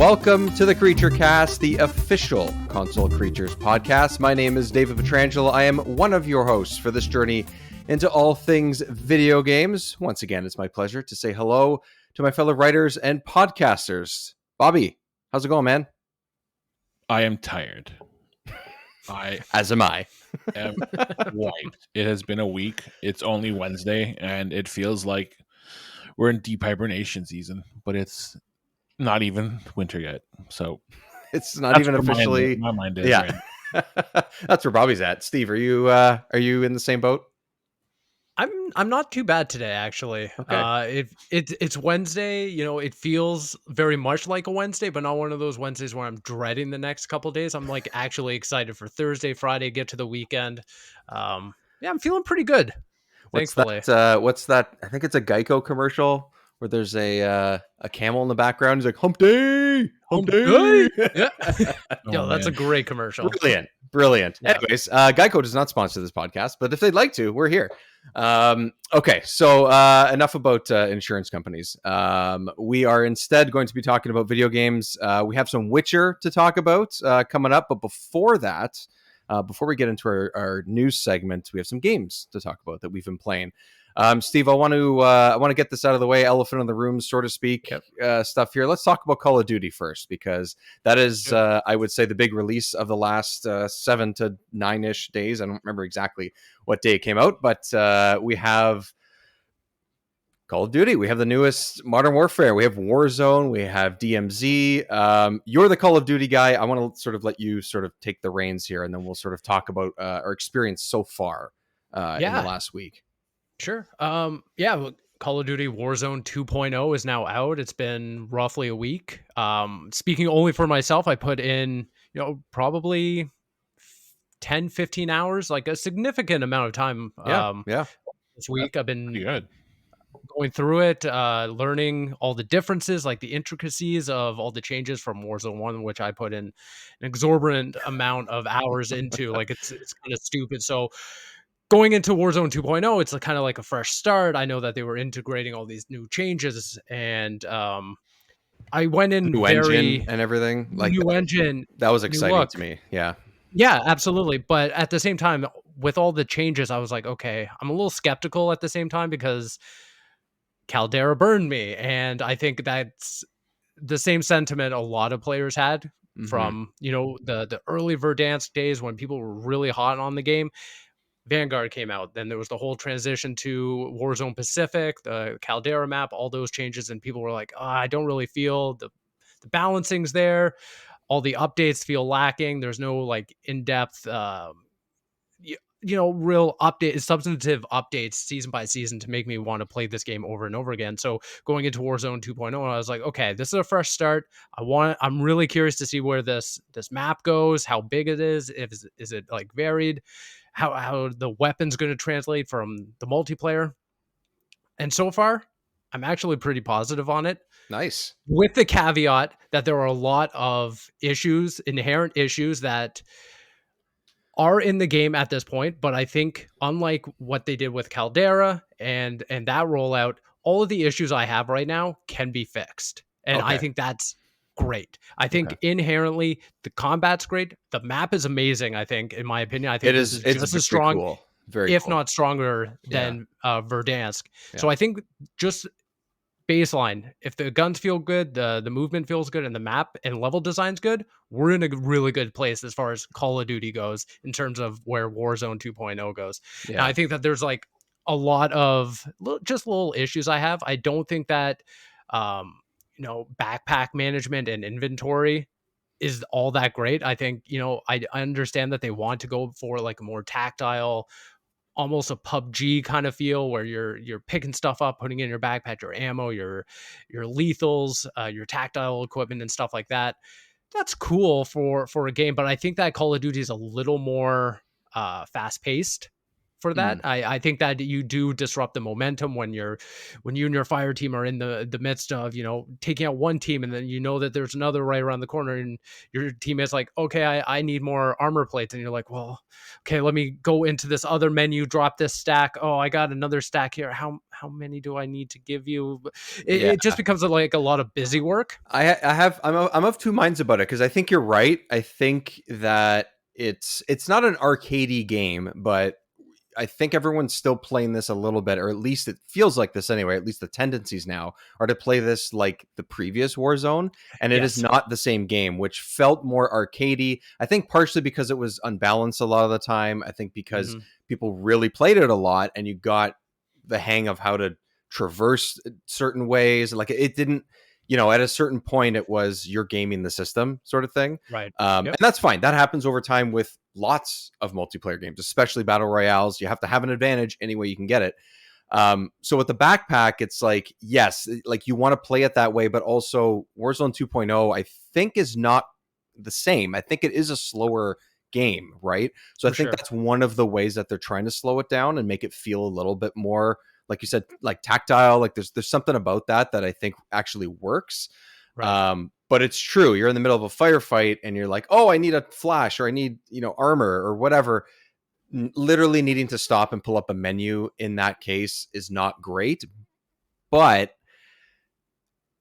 Welcome to the Creature Cast, the official Console Creatures podcast. My name is David Petrangelo. I am one of your hosts for this journey into all things video games. Once again, it's my pleasure to say hello to my fellow writers and podcasters. Bobby, how's it going, man? I am tired. As am I. Am wiped. It has been a week. It's only Wednesday, and it feels like we're in deep hibernation season, but it's not even winter yet. So it's not even officially. My mind is. Yeah, right. That's where Bobby's at. Steve, are you in the same boat? I'm not too bad today, actually. Okay. It's Wednesday. You know, it feels very much like a Wednesday, but not one of those Wednesdays where I'm dreading the next couple of days. I'm like actually excited for Thursday, Friday, get to the weekend. Yeah, I'm feeling pretty good. Thankfully. What's that? I think it's a Geico commercial where there's a camel in the background. He's like, Hump Day! Hump Day! Yeah. Yo, that's a great commercial. Brilliant. Yeah. Anyways, Geico does not sponsor this podcast, but if they'd like to, we're here. Okay, so enough about insurance companies. We are instead going to be talking about video games. We have some Witcher to talk about coming up, but before that, before we get into our news segment, we have some games to talk about that we've been playing. Steve, I want to get this out of the way, elephant in the room, so to speak, stuff here. Let's talk about Call of Duty first, because that is, I would say, the big release of the last 7 to 9-ish days. I don't remember exactly what day it came out, but we have Call of Duty. We have the newest Modern Warfare. We have Warzone. We have DMZ. You're the Call of Duty guy. I want to sort of let you sort of take the reins here, and then we'll sort of talk about our experience so far in the last week. Sure. Call of Duty Warzone 2.0 is now out. It's been roughly a week. Speaking only for myself, I put in, probably 10, 15 hours, like a significant amount of time. This week I've been going through it, learning all the differences, like the intricacies of all the changes from Warzone 1, which I put in an exorbitant amount of hours into. Like it's kind of stupid. So going into Warzone 2.0, it's kind of like a fresh start. I know that they were integrating all these new changes, and I went in new engine and everything. Like new engine. That was exciting to me. Yeah, absolutely. But at the same time, with all the changes, I was like, okay, I'm a little skeptical at the same time because Caldera burned me, and I think that's the same sentiment a lot of players had from the early Verdansk days when people were really hot on the game. Vanguard came out, then there was the whole transition to Warzone Pacific, the Caldera map, all those changes, and people were like, I don't really feel the balancing's there. All the updates feel lacking. There's no like in-depth real substantive updates season by season to make me want to play this game over and over again. So going into Warzone 2.0, I was like, okay, this is a fresh start. I'm really curious to see where this map goes, how big it is it like varied, how the weapon's going to translate from the multiplayer. And so far, I'm actually pretty positive on it. Nice. With the caveat that there are a lot of inherent issues that are in the game at this point, but I think unlike what they did with Caldera and that rollout, all of the issues I have right now can be fixed. And I think that's great. I think inherently the combat's great. The map is amazing, I think, in my opinion. I think it's just as strong, cool. not stronger than Verdansk. Yeah. So I think just baseline, if the guns feel good, the movement feels good, and the map and level design's good, we're in a really good place as far as Call of Duty goes in terms of where Warzone 2.0 goes. Yeah. And I think that there's like a lot of just little issues I have. I don't think that backpack management and inventory is all that great. I think, I understand that they want to go for like a more tactile, almost a PUBG kind of feel where you're picking stuff up, putting in your backpack, your ammo, your lethals, your tactile equipment and stuff like that. That's cool for a game, but I think that Call of Duty is a little more fast paced for that. I think that you do disrupt the momentum when you and your fire team are in the midst of, taking out one team, and then that there's another right around the corner, and your teammate's like, okay, I need more armor plates. And you're like, well, okay, let me go into this other menu, drop this stack. Oh, I got another stack here. How how many do I need to give you? It just becomes like a lot of busy work. I'm of two minds about it, because I think you're right. I think that it's not an arcadey game, but I think everyone's still playing this a little bit, or at least it feels like this anyway. At least the tendencies now are to play this like the previous Warzone, and it is not the same game, which felt more arcadey. I think partially because it was unbalanced a lot of the time. I think because people really played it a lot, and you got the hang of how to traverse certain ways. Like it didn't, at a certain point, it was you're gaming the system sort of thing. Right. And that's fine. That happens over time with lots of multiplayer games, especially battle royales. You have to have an advantage any way you can get it. So with the backpack, it's like, yes, like you want to play it that way, but also Warzone 2.0, I think, is not the same. I think it is a slower game, right? So I think that's one of the ways that they're trying to slow it down and make it feel a little bit more, like you said, like tactile. Like there's something about that I think actually works. Right. But it's true. You're in the middle of a firefight and you're like, oh, I need a flash, or I need, armor or whatever. Literally needing to stop and pull up a menu in that case is not great. But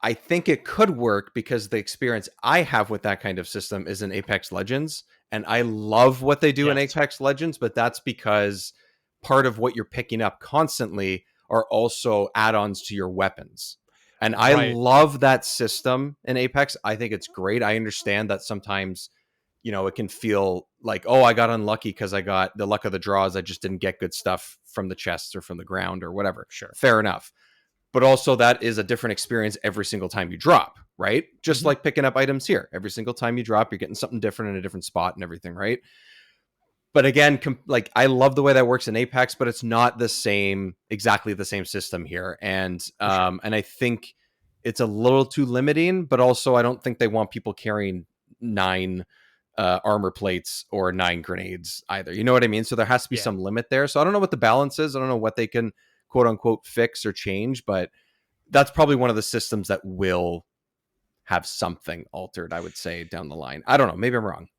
I think it could work because the experience I have with that kind of system is in Apex Legends. And I love what they do in Apex Legends, but that's because part of what you're picking up constantly are also add-ons to your weapons. And I love that system in Apex. I think it's great. I understand that sometimes, it can feel like, oh, I got unlucky because I got the luck of the draws. I just didn't get good stuff from the chests or from the ground or whatever. Sure. Fair enough. But also that is a different experience every single time you drop, right? Just like picking up items here. Every single time you drop, you're getting something different in a different spot and everything, right? But again, like I love the way that works in Apex, but it's not exactly the same system here. And and I think it's a little too limiting, but also I don't think they want people carrying 9 armor plates or 9 grenades either. You know what I mean? So there has to be some limit there. So I don't know what the balance is. I don't know what they can quote unquote fix or change, but that's probably one of the systems that will have something altered, I would say, down the line. I don't know. Maybe I'm wrong.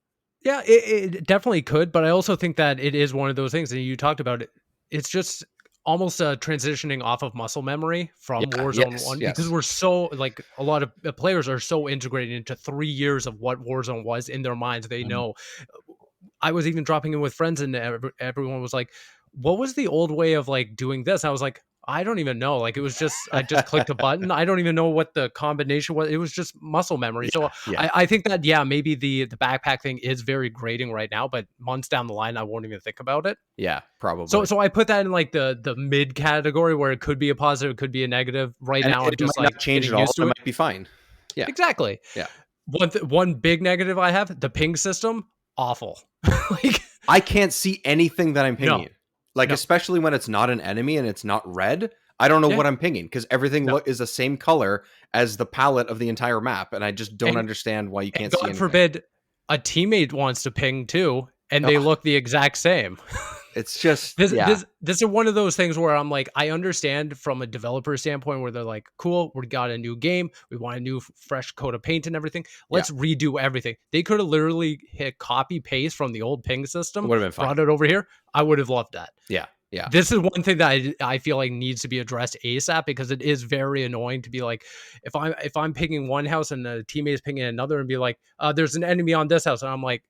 Yeah, it definitely could, but I also think that it is one of those things that you talked about. It's just almost transitioning off of muscle memory from Warzone 1, because we're so, like, a lot of players are so integrated into 3 years of what Warzone was in their minds. They know. I was even dropping in with friends and everyone was like, what was the old way of like doing this? I was like, I don't even know. Like, it was just, I just clicked a button. I don't even know what the combination was. It was just muscle memory. I think that, maybe the backpack thing is very grating right now, but months down the line, I won't even think about it. Yeah, probably. So I put that in like the mid category where it could be a positive, it could be a negative. Right now, I'm just like change it all. It might be fine. Yeah, exactly. Yeah. One big negative I have, the ping system, awful. Like, I can't see anything that I'm pinging. Especially when it's not an enemy and it's not red. I don't know what I'm pinging because everything is the same color as the palette of the entire map, and I just don't understand why you can't see anything. God forbid a teammate wants to ping too, and they look the exact same. It's just this is one of those things where I'm like, I understand from a developer standpoint where they're like, cool, we got a new game, we want a new fresh coat of paint and everything. Let's redo everything. They could have literally hit copy paste from the old ping system, would have been fine. Brought it over here. I would have loved that. Yeah. Yeah. This is one thing that I feel like needs to be addressed ASAP, because it is very annoying to be like, if I'm pinging one house and a teammate is pinging another and be like, there's an enemy on this house, and I'm like,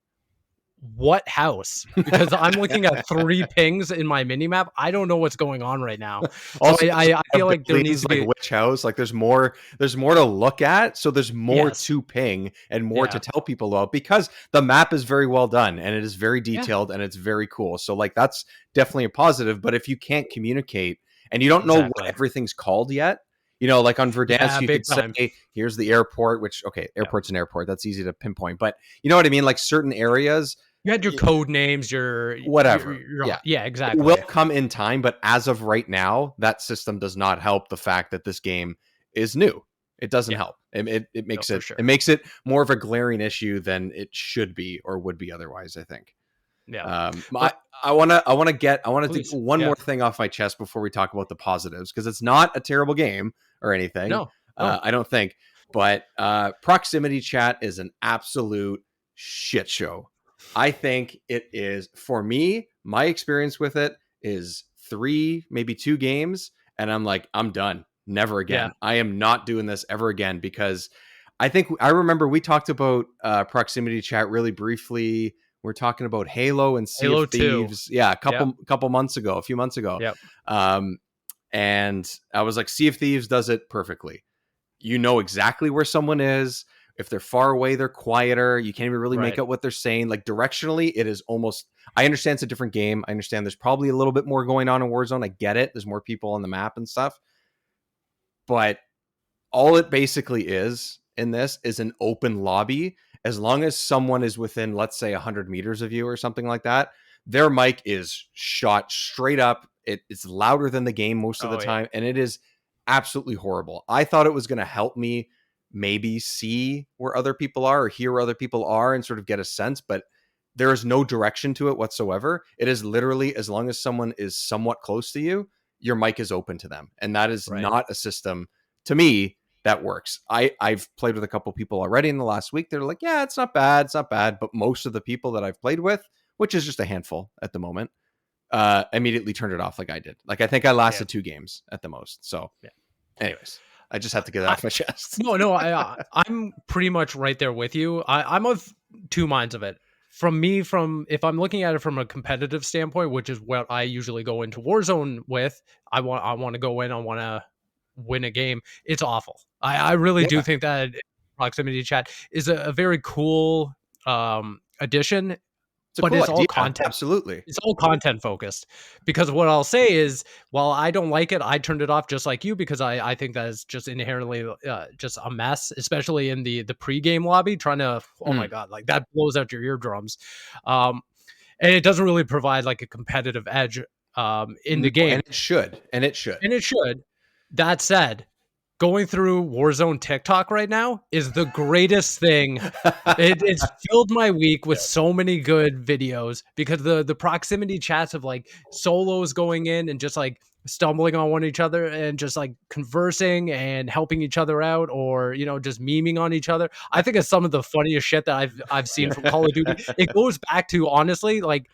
what house? Because I'm looking at 3 pings in my minimap. I don't know what's going on right now. Also, I feel like there needs to be which house. Like there's more to look at. So there's more to ping and more to tell people about, because the map is very well done and it is very detailed and it's very cool. So like that's definitely a positive. But if you can't communicate and you don't know what everything's called yet, like on Verdansk, you could say, here's the airport, which, airport's an airport. That's easy to pinpoint. But you know what I mean? Like certain areas, you had your code names, your whatever. Yeah, exactly. It will come in time, but as of right now, that system does not help the fact that this game is new. It doesn't help. It makes it makes it more of a glaring issue than it should be or would be otherwise, I think. Yeah. I want to take one more thing off my chest before we talk about the positives, because it's not a terrible game or anything. No. I don't think. But proximity chat is an absolute shit show. I think it is, for me, my experience with it is 3, maybe 2 games, and I'm like, I'm done. Never again. Yeah. I am not doing this ever again, because I remember we talked about proximity chat really briefly. We're talking about Halo and Sea Halo of 2. Thieves. Yeah, a few months ago. Yep. And I was like, Sea of Thieves does it perfectly. You know exactly where someone is. If they're far away, they're quieter. You can't even really make out what they're saying. Like directionally, it is almost, I understand it's a different game. I understand there's probably a little bit more going on in Warzone. I get it. There's more people on the map and stuff. But all it basically is in this is an open lobby. As long as someone is within, let's say, 100 meters of you or something like that, their mic is shot straight up. It's louder than the game most of the time. And it is absolutely horrible. I thought it was going to help me maybe see where other people are or hear where other people are and sort of get a sense, but there is no direction to it whatsoever. It is literally, as long as someone is somewhat close to you, your mic is open to them. And that is not a system, to me, that works. I've played with a couple people already in the last week. They're like, yeah, it's not bad. But most of the people that I've played with, which is just a handful at the moment, immediately turned it off like I did. Like, I think I lasted 2 games at the most. So anyways, I just have to get it off my chest. No, I'm pretty much right there with you. I'm of 2 minds of it. If I'm looking at it from a competitive standpoint, which is what I usually go into Warzone with, I want to go in, I want to win a game. It's awful. I really do think that proximity chat is a very cool addition. But it's all content. Absolutely. It's all content focused, because what I'll say is, while I don't like it, I turned it off just like you, because I think that is just inherently just a mess, especially in the pregame lobby, trying to, oh my God, like that blows out your eardrums. And it doesn't really provide like a competitive edge in the game. And it should. That said, going through Warzone TikTok right now is the greatest thing. It's filled my week with so many good videos, because the proximity chats of like solos going in and just like stumbling on one each other and just like conversing and helping each other out, or just memeing on each other. I think it's some of the funniest shit that I've seen from Call of Duty. It goes back to, honestly, like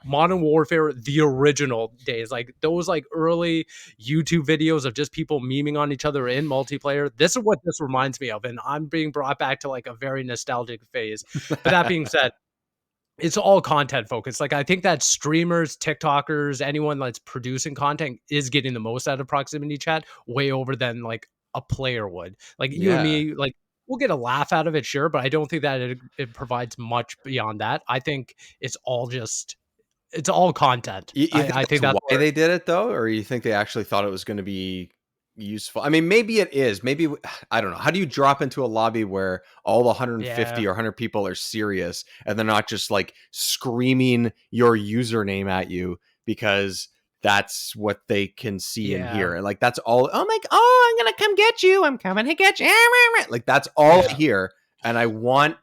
Modern Warfare, the original days, like those like early YouTube videos of just people memeing on each other in multiplayer. This is what this reminds me of, and I'm being brought back to like a very nostalgic phase. But that being said, it's all content focused. Like, I think that streamers, TikTokers, anyone that's producing content is getting the most out of proximity chat, way over than like a player would. Like you and me, like we'll get a laugh out of it, sure, but I don't think that it provides much beyond that. I think it's all content. I think that's why they did it, though, or you think they actually thought it was going to be useful? I mean, maybe it is. Maybe, I don't know. How do you drop into a lobby where all the 150 or 100 people are serious and they're not just like screaming your username at you because that's what they can see and hear? And like, that's all. I'm like, oh, I'm going to come get you. I'm coming to get you. Like, that's all I hear. And I want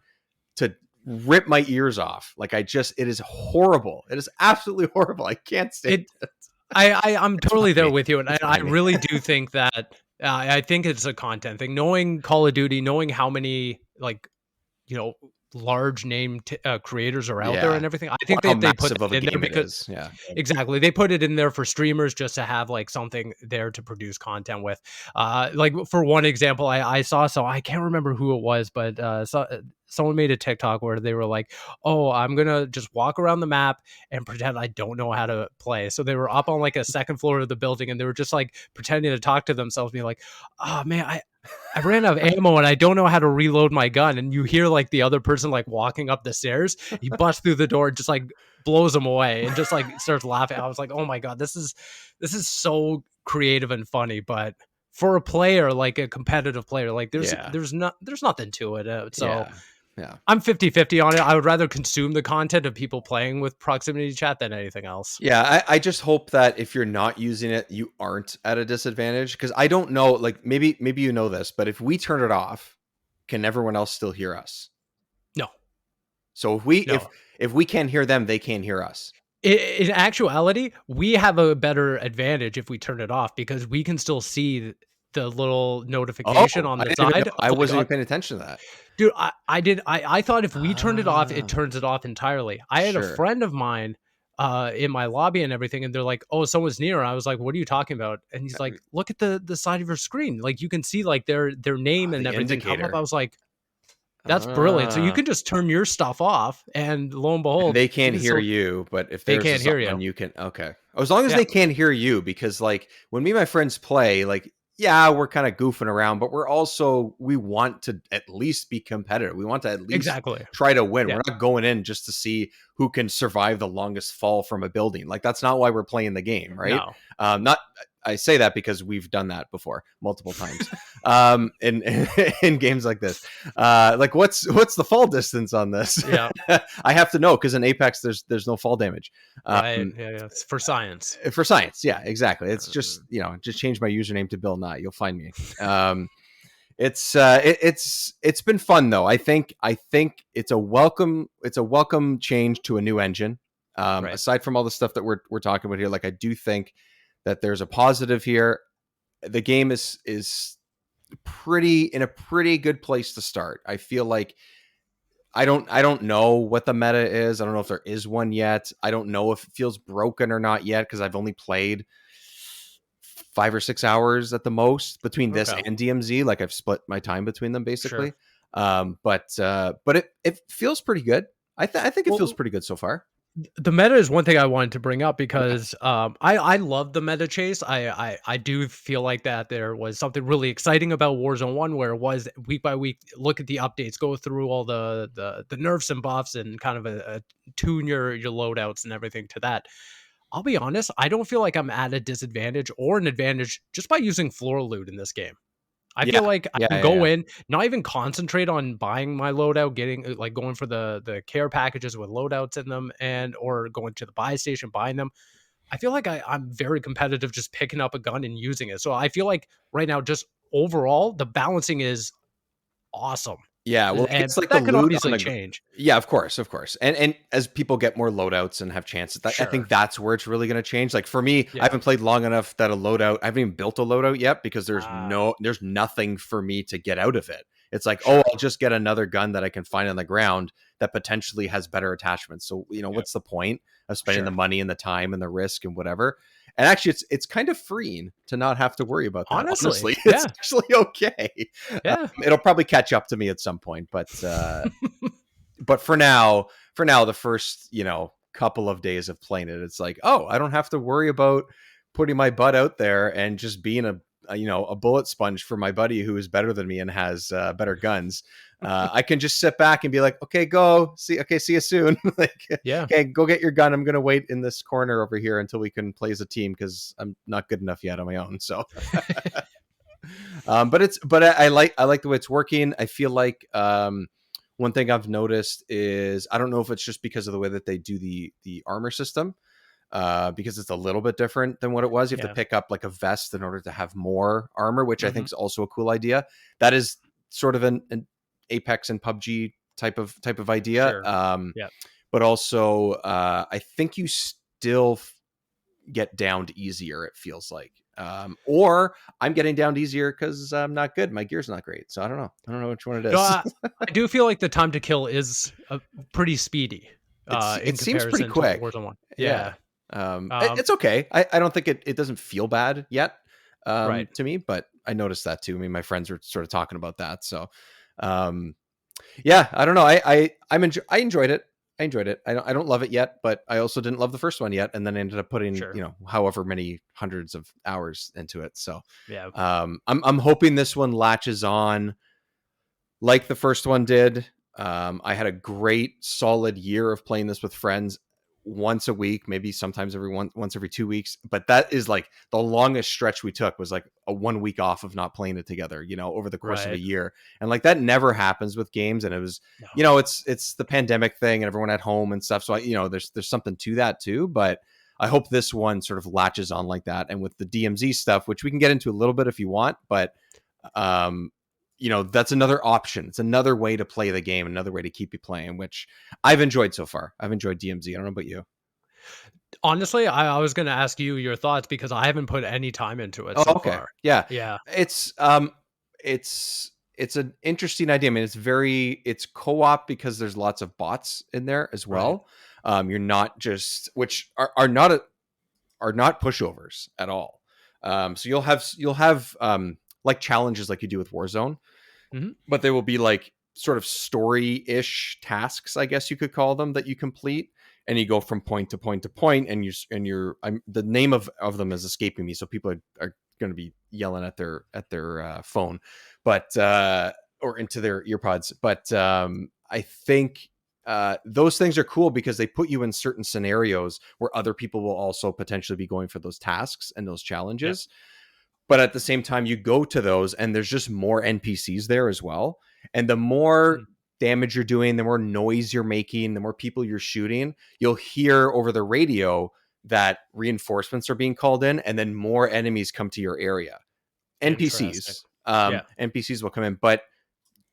to rip my ears off. Like, it is horrible. It is absolutely horrible. I can't stand it. I'm totally there with you. And I really do think that, I think it's a content thing. Knowing Call of Duty, knowing how many, like, large name creators are out there and everything. I think they put it in there because exactly, they put it in there for streamers just to have like something there to produce content with. Like, for one example, I saw, so I can't remember who it was, but someone made a TikTok where they were like, oh, I'm gonna just walk around the map and pretend I don't know how to play. So they were up on like a second floor of the building and they were just like pretending to talk to themselves, being like, oh man, I ran out of ammo and I don't know how to reload my gun. And you hear like the other person like walking up the stairs. He busts through the door and just like blows them away and just like starts laughing. I was like, oh my God, this is so creative and funny. But for a player, like a competitive player, like there's nothing to it. Yeah. I'm 50-50 on it. I would rather consume the content of people playing with proximity chat than anything else. Yeah, I just hope that if you're not using it, you aren't at a disadvantage. Because I don't know, like maybe you know this, but if we turn it off, can everyone else still hear us? No. So if we can't hear them, they can't hear us. In actuality, we have a better advantage if we turn it off, because we can still see the little notification on the side. I wasn't even paying attention to that. Dude, I thought if we turned it off, it turns it off entirely. I had a friend of mine in my lobby and everything, and they're like, "Oh, someone's near." I was like, "What are you talking about?" And he's like, "Look at the side of your screen. Like you can see like their name and the everything come up." indicator. I was like, "That's brilliant." So you can just turn your stuff off, and lo and And behold, they can't hear you, but if they theirs can't is hear you. on, you can. Okay, as long as Yeah, they can't hear you, because like when me and my friends play, like yeah, we're kind of goofing around, but we want to at least be competitive. We want to at least exactly. try to win. Yeah, We're not going in just to see who can survive the longest fall from a building. Like that's not why we're playing the game, right? no. Not I say that because we've done that before multiple times in in games like this. Like what's the fall distance on this? Yeah, I have to know because in Apex there's no fall damage. right. Yeah, it's for science. For science, yeah, exactly. It's just Uh, just change my username to Bill Nye. You'll find me. It's been fun though. I think it's a welcome change to a new engine. right. Aside from all the stuff that we're talking about here, like I do think that there's a positive here. The game is pretty good place to start. I feel like I don't know what the meta is. I don't know if there is one yet. I don't know if it feels broken or not yet because I've only played 5 or 6 hours at the most between this Okay. and DMZ. Like I've split my time between them basically. Sure. But it feels pretty good. I think it feels Well, pretty good so far. the meta is one thing I wanted to bring up Yeah. because I love the meta chase. I do feel like that there was something really exciting about Warzone 1 where it was week by week, look at the updates, go through all the nerfs and buffs and kind of a tune your loadouts and everything to that. I'll be honest, I don't feel like I'm at a disadvantage or an advantage just by using floor loot in this game. I Yeah. feel like I Yeah. can Yeah. go Yeah. in, not even concentrate on buying my loadout, getting like going for the care packages with loadouts in them and or going to the buy station, buying them. I feel like I'm very competitive just picking up a gun and using it. So I feel like right now, just overall, the balancing is awesome. Yeah, well, I And guess like the that could loot on obviously the change. yeah, of course, and as people get more loadouts and have chances, I think Sure. that's where it's really going to change. Like for me, I Yeah. haven't played long enough that a loadout. I haven't even built a loadout yet because Ah, there's nothing for me to get out of it. It's like, oh, sure. I'll just get another gun that I can find on the ground that potentially has better attachments. So Yeah. what's the point of spending the Sure. money and the time and the risk and whatever? And actually, it's kind of freeing to not have to worry about that. Honestly. Honestly, it's Yeah. actually okay. Yeah. It'll probably catch up to me at some point, but for now, the first couple of days of playing it, it's like, oh, I don't have to worry about putting my butt out there and just being a bullet sponge for my buddy who is better than me and has better guns. I can just sit back and be like, okay, see you soon. Like, Yeah. okay, go get your gun. I'm gonna wait in this corner over here until we can play as a team because I'm not good enough yet on my own. So but I like the way it's working. I feel like one thing I've noticed is I don't know if it's just because of the way that they do the armor system, because it's a little bit different than what it was. You have to Yeah. pick up like a vest in order to have more armor, which I think Mhm. is also a cool idea. That is sort of an Apex and PUBG type of idea. Sure. Yeah. But also I think you still get downed easier, it feels like, or I'm getting downed easier because I'm not good, my gear's not great, so I don't know which one it No, is. I do feel like the time to kill is pretty speedy It in seems pretty comparison to quick. Warzone 1. Yeah. Yeah. Um, It's okay. I don't think it doesn't feel bad yet, right. to me, but I noticed that too. I mean, my friends were sort of talking about that, so um yeah, I don't know. I enjoyed it. I don't love it yet, but I also didn't love the first one yet, and then I ended up putting Sure. however many hundreds of hours into it. So Yeah. I'm hoping this one latches on like the first one did. I had a great solid year of playing this with friends once a week, maybe sometimes once every 2 weeks. But that is like the longest stretch we took was like a 1 week off of not playing it together, over the course of a Right. year. And like that never happens with games. And it was, No. it's the pandemic thing and everyone at home and stuff. So there's something to that too. But I hope this one sort of latches on like that. And with the DMZ stuff, which we can get into a little bit if you want, but um that's another option. It's another way to play the game, another way to keep you playing, which I've enjoyed so far. I've enjoyed DMZ. I don't know about you. Honestly, I was going to ask you your thoughts because I haven't put any time into it Oh, so okay. far. Yeah. Yeah. It's an interesting idea. I mean, it's co-op because there's lots of bots in there as Right. well. You're not just, which are not pushovers at all. So you'll have like challenges like you do with Warzone, but they will be like sort of story-ish tasks, I guess you could call them, that you complete, and you go from point to point to point, and the name of them is escaping me, so people are going to be yelling at their phone, but or into their earpods. But I think those things are cool because they put you in certain scenarios where other people will also potentially be going for those tasks and those challenges. Yep. But at the same time, you go to those and there's just more NPCs there as well. And the more damage you're doing, the more noise you're making, the more people you're shooting, you'll hear over the radio that reinforcements are being called in, and then more enemies come to your area. NPCs. NPCs will come in. But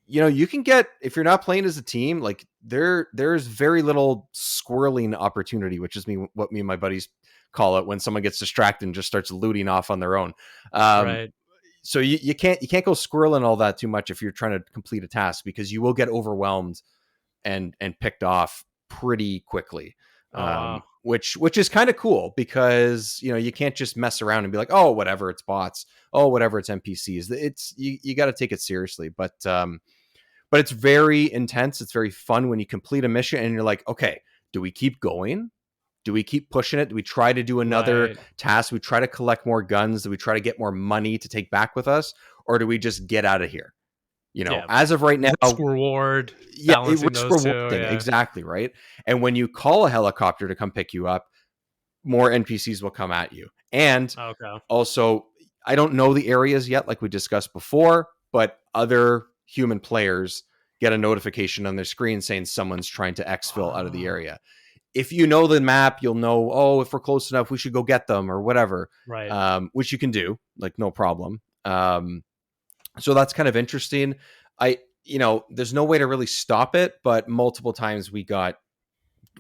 you can get, if you're not playing as a team, like there's very little squirreling opportunity, which is what me and my buddies call it, when someone gets distracted and just starts looting off on their own. Right. So you can't go squirreling all that too much if you're trying to complete a task, because you will get overwhelmed and picked off pretty quickly. Which is kind of cool, because you can't just mess around and be like, oh, whatever, it's bots, oh, whatever, it's NPCs. It's you got to take it seriously, but it's very intense. It's very fun when you complete a mission and you're like, okay, do we keep going? Do we keep pushing it? Do we try to do another task? Do we try to collect more guns? Do we try to get more money to take back with us? Or do we just get out of here? As of right now, risk reward. Risk reward thing. Exactly, right? And when you call a helicopter to come pick you up, more NPCs will come at you. And also, I don't know the areas yet, like we discussed before, but other human players get a notification on their screen saying someone's trying to exfil out of the area. If you know the map, you'll know, oh, if we're close enough, we should go get them or whatever. Right. Which you can do, like, no problem. So that's kind of interesting. There's no way to really stop it, but multiple times we got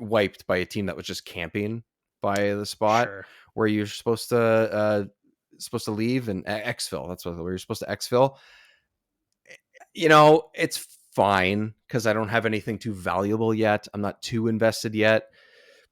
wiped by a team that was just camping by the spot where you're supposed to leave and exfil. That's where you're supposed to exfil. It's fine because I don't have anything too valuable yet. I'm not too invested yet.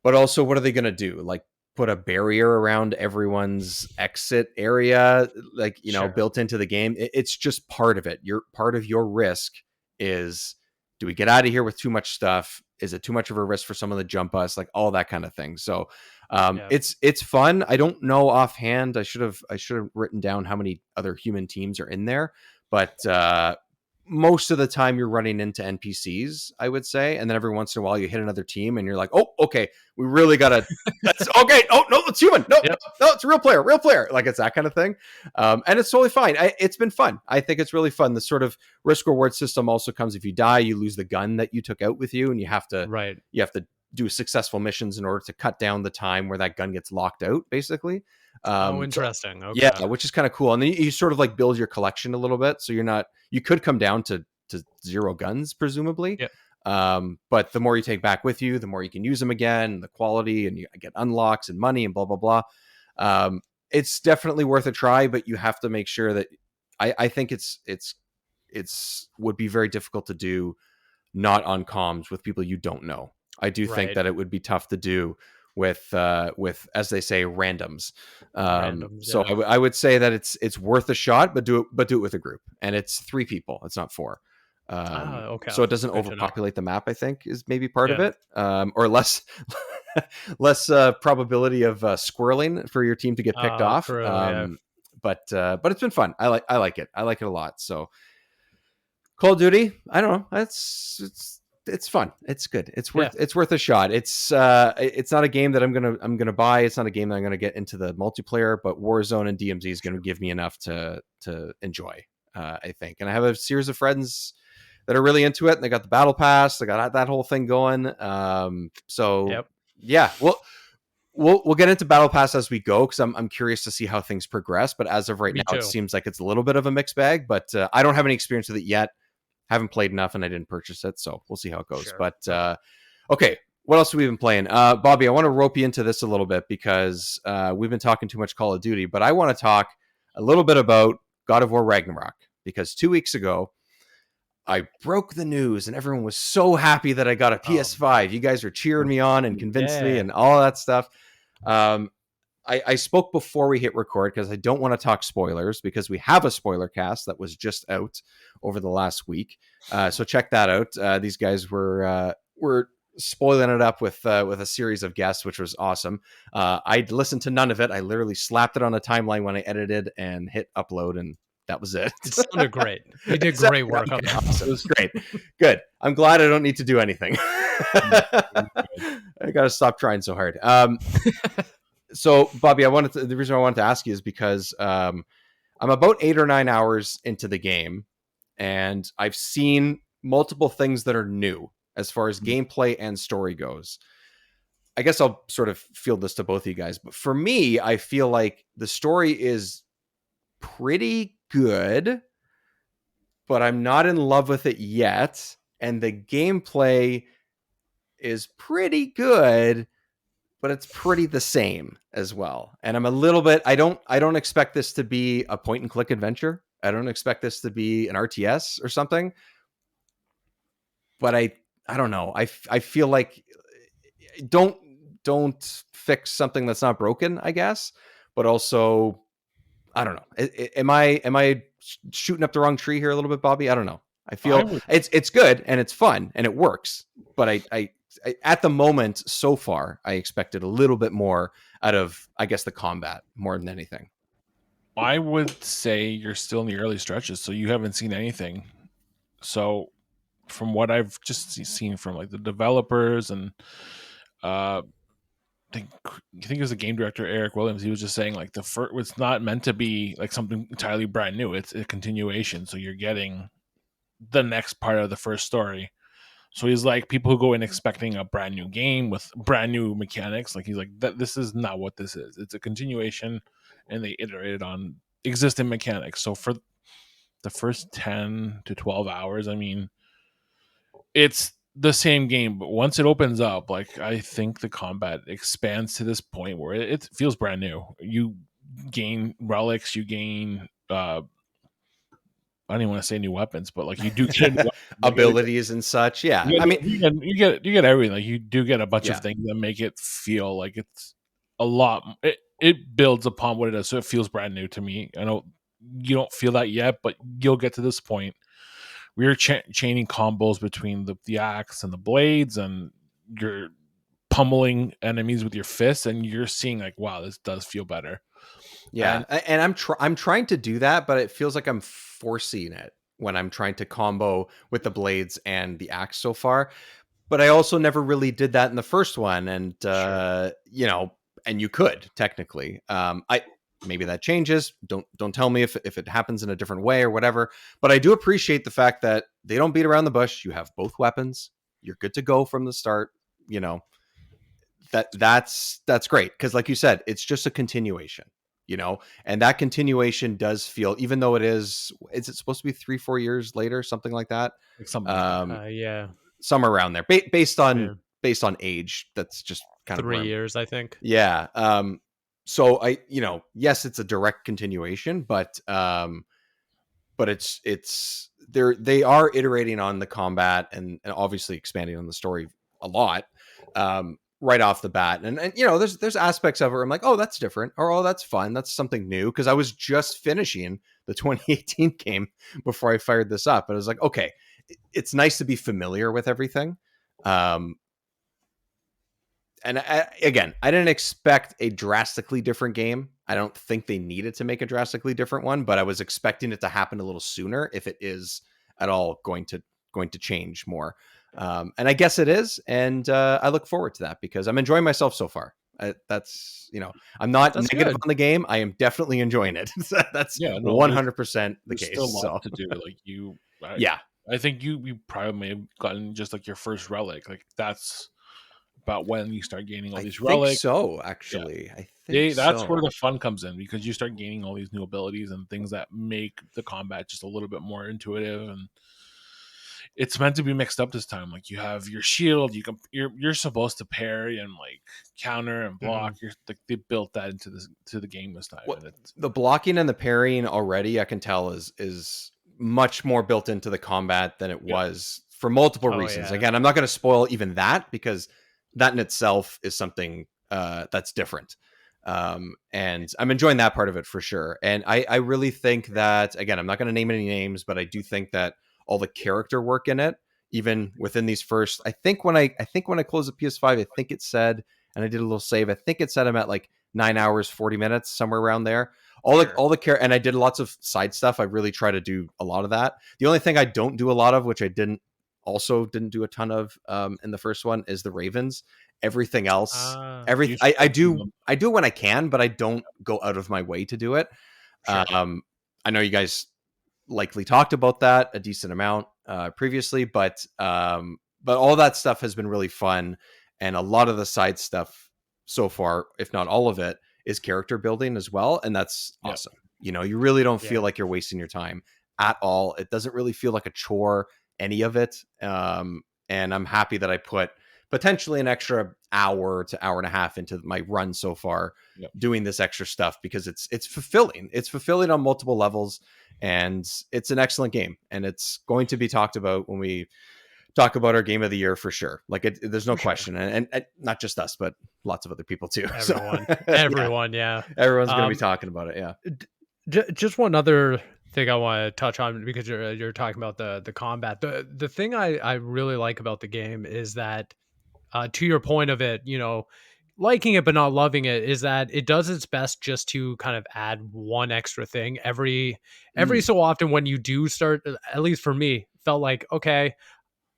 But also, what are they going to do? Like, put a barrier around everyone's exit area, like, built into the game? It's just part of it. Part of your risk is, do we get out of here with too much stuff? Is it too much of a risk for someone to jump us? Like, all that kind of thing. So it's fun. I don't know offhand. I should have written down how many other human teams are in there, but most of the time you're running into NPCs, I would say. And then every once in a while you hit another team and you're like, oh, okay, we really got to, that's okay. Oh, no, it's human. No, no, it's a real player. Like, it's that kind of thing. And it's totally fine. It's been fun. I think it's really fun. The sort of risk reward system also comes, if you die, you lose the gun that you took out with you, and you have to do successful missions in order to cut down the time where that gun gets locked out, basically. Interesting. Okay. Yeah, which is kind of cool. And then you sort of like build your collection a little bit. So you could come down to 0 guns, presumably. Yep. But the more you take back with you, the more you can use them again, the quality, and you get unlocks and money and blah, blah, blah. It's definitely worth a try, but you have to make sure that I think it's would be very difficult to do not on comms with people you don't know. I do think that it would be tough to do with as they say, randoms. So I would say that it's worth a shot, but do it with a group, and it's 3 people. It's not 4. So it doesn't overpopulate the map, I think, is maybe part of it, or less probability of squirreling for your team to get picked off. True, but it's been fun. I like it. I like it a lot. So Call of Duty, I don't know. It's fun. It's good. It's worth a shot. It's not a game that I'm gonna buy. It's not a game that I'm gonna get into the multiplayer. But Warzone and DMZ is gonna give me enough to enjoy. I think, and I have a series of friends that are really into it, and they got the battle pass. They got that whole thing going. Yeah. We'll get into battle pass as we go, because I'm curious to see how things progress. But as of right now, it seems like it's a little bit of a mixed bag. But I don't have any experience with it yet. Haven't played enough, and I didn't purchase it, so we'll see how it goes. Sure. But okay, what else have we been playing? Bobby, I want to rope you into this a little bit, because we've been talking too much Call of Duty, but I want to talk a little bit about God of War Ragnarok, because 2 weeks ago, I broke the news and everyone was so happy that I got a PS5. You guys are cheering me on and convinced me and all that stuff. I spoke before we hit record because I don't want to talk spoilers, because we have a spoiler cast that was just out over the last week. So check that out. These guys were spoiling it up with a series of guests, which was awesome. I listened to none of it. I literally slapped it on a timeline when I edited and hit upload, and that was it. It sounded great. You did great work on that. Awesome. It was great. Good. I'm glad I don't need to do anything. I got to stop trying so hard. So, Bobby, the reason I wanted to ask you is because I'm about 8 or 9 hours into the game, and I've seen multiple things that are new as far as gameplay and story goes. I guess I'll sort of field this to both of you guys, but for me, I feel like the story is pretty good, but I'm not in love with it yet, and the gameplay is pretty good, but it's pretty the same as well. And I'm a little bit, I don't expect this to be a point and click adventure. I don't expect this to be an RTS or something, but I don't know. I feel like don't fix something that's not broken, I guess, but also, I don't know. Am I shooting up the wrong tree here a little bit, Bobby? I don't know. I feel it's good and it's fun and it works, but I at the moment so far, I expected a little bit more out of, I guess, the combat more than anything. I would say you're still in the early stretches, so you haven't seen anything. So from what I've just seen from like the developers and I think it was the game director Eric Williams, he was just saying like it's not meant to be like something entirely brand new. It's a continuation, so you're getting the next part of the first story. So he's like, people who go in expecting a brand new game with brand new mechanics, like he's like, this is not what this is. It's a continuation, and they iterated on existing mechanics. So for the first 10 to 12 hours, I mean, it's the same game, but once it opens up, like I think the combat expands to this point where it feels brand new. You gain relics, you gain I don't even want to say new weapons, but like you do get abilities and such. Yeah, I mean, you get everything. Like you do get a bunch of things that make it feel like it's a lot. It builds upon what it is, so it feels brand new to me. I know you don't feel that yet, but you'll get to this point. We're chaining combos between the axe and the blades, and you're pummeling enemies with your fists, and you're seeing like, wow, this does feel better. Yeah, and I'm trying to do that, but it feels like I'm forcing it when I'm trying to combo with the blades and the axe so far. But I also never really did that in the first one, and you know, and you could technically. Maybe that changes. Don't tell me if it happens in a different way or whatever. But I do appreciate the fact that they don't beat around the bush. You have both weapons. You're good to go from the start. You know, that's great, because like you said, it's just a continuation. You know, and that continuation does feel, even though is it supposed to be 3-4 years later, something like that? Yeah, somewhere around there, based on age. That's just kind 3 years, I think. Yeah. So yes, it's a direct continuation, but it's they are iterating on the combat and obviously expanding on the story a lot. Right off the bat, and you know, there's aspects of it where I'm like, oh, that's different, or oh, that's fun, that's something new, because I was just finishing the 2018 game before I fired this up, and I was like, okay, it's nice to be familiar with everything. And again, I didn't expect a drastically different game. I don't think they needed to make a drastically different one, but I was expecting it to happen a little sooner if it is at all going to change more. And I guess it is, and I look forward to that because I'm enjoying myself so far. That's, you know, I'm not negative on the game. I am definitely enjoying it. That's 100% the case. Still a lot to do. Like I think you probably may have gotten just like your first relic. Like that's about when you start gaining all these relics. So actually, I think that's where the fun comes in, because you start gaining all these new abilities and things that make the combat just a little bit more intuitive, and it's meant to be mixed up this time. Like you have your shield, you're supposed to parry and like counter and block. Mm-hmm. They built that into the game this time. The blocking and the parrying already, I can tell is much more built into the combat than it was for multiple reasons. Yeah. Again, I'm not going to spoil even that, because that in itself is something that's different. And I'm enjoying that part of it for sure. And I really think that, again, I'm not going to name any names, but I do think that all the character work in it, even within these first, I think when I closed the PS5, I think it said, and I did a little save, I think it said I'm at like 9 hours, 40 minutes, somewhere around there. All the care, and I did lots of side stuff. I really try to do a lot of that. The only thing I don't do a lot of, which I didn't do a ton of in the first one, is the Ravens. Everything else, I do it when I can, but I don't go out of my way to do it. Sure. I know you guys likely talked about that a decent amount previously, but all that stuff has been really fun, and a lot of the side stuff so far, if not all of it, is character building as well, and that's awesome. You know, you really don't feel like you're wasting your time at all. It doesn't really feel like a chore, any of it. And I'm happy that I put potentially an extra hour to hour and a half into my run so far, doing this extra stuff, because it's fulfilling. It's fulfilling on multiple levels, and it's an excellent game, and it's going to be talked about when we talk about our game of the year for sure. Like there's no question, and not just us, but lots of other people too. Everyone, yeah. Everyone's going to be talking about it. Yeah. Just one other thing I want to touch on, because you're talking about the combat. The thing I really like about the game is that, to your point of it, you know, liking it but not loving it, is that it does its best just to kind of add one extra thing every so often. When you do start, at least for me, felt like, okay,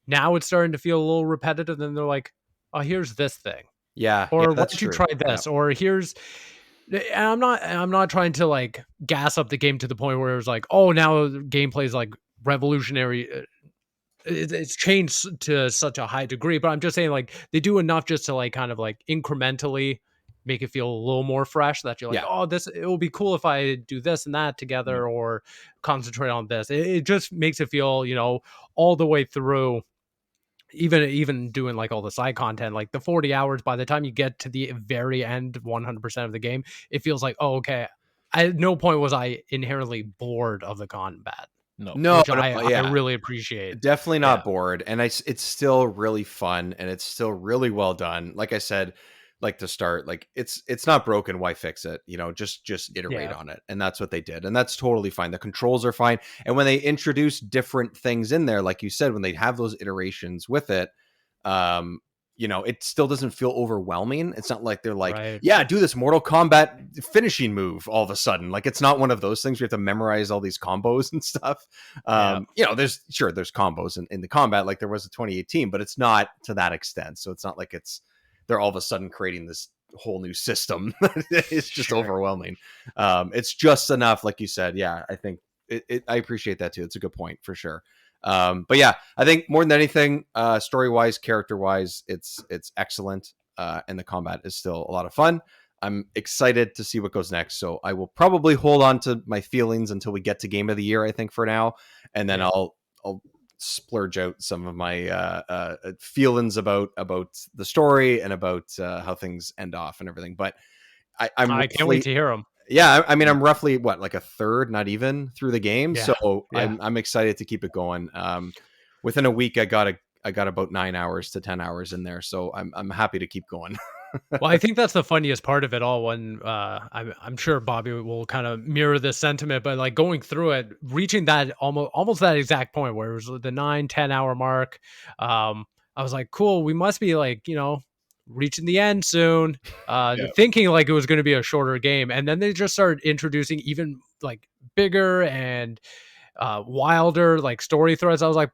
now it's starting to feel a little repetitive, then they're like, oh, here's this thing, or why don't you try this, or here's, and I'm not trying to like gas up the game to the point where it was like, oh, now gameplay is like revolutionary, it's changed to such a high degree, but I'm just saying, like, they do enough just to like kind of like incrementally make it feel a little more fresh, that you're like, oh, this, it will be cool if I do this and that together, or concentrate on this. It just makes it feel, you know, all the way through, even doing like all the side content, like the 40 hours, by the time you get to the very end, 100% of the game, it feels like, oh, okay, at no point was I inherently bored of the combat. No, I really appreciate. Definitely not bored, and it's still really fun, and it's still really well done. Like I said, like to start, like it's not broken, why fix it? You know, just iterate on it, and that's what they did, and that's totally fine. The controls are fine, and when they introduce different things in there, like you said, when they have those iterations with it, you know, it still doesn't feel overwhelming. It's not like they're like, yeah, do this Mortal Kombat finishing move all of a sudden. Like, it's not one of those things where you have to memorize all these combos and stuff. You know, there's combos in the combat, like there was in 2018, but it's not to that extent. So it's not like they're all of a sudden creating this whole new system. It's just overwhelming. It's just enough, like you said. Yeah, I think I appreciate that too. It's a good point for sure. But yeah, I think more than anything, story wise, character wise, it's excellent. And the combat is still a lot of fun. I'm excited to see what goes next. So I will probably hold on to my feelings until we get to game of the year, I think, for now. And then I'll splurge out some of my feelings about the story and about how things end off and everything. But I can't wait to hear them. Yeah, I mean, I'm roughly like a third, not even, through the game, so I'm excited to keep it going. Within a week, I got about 9 hours to 10 hours in there, so I'm happy to keep going. Well, I think that's the funniest part of it all. When I'm sure Bobby will kind of mirror this sentiment, but like going through it, reaching that almost that exact point where it was the 9-10 hour mark, I was like, cool, we must be like, you know, reaching the end soon, thinking like it was going to be a shorter game, and then they just started introducing even like bigger and wilder like story threads. I was like,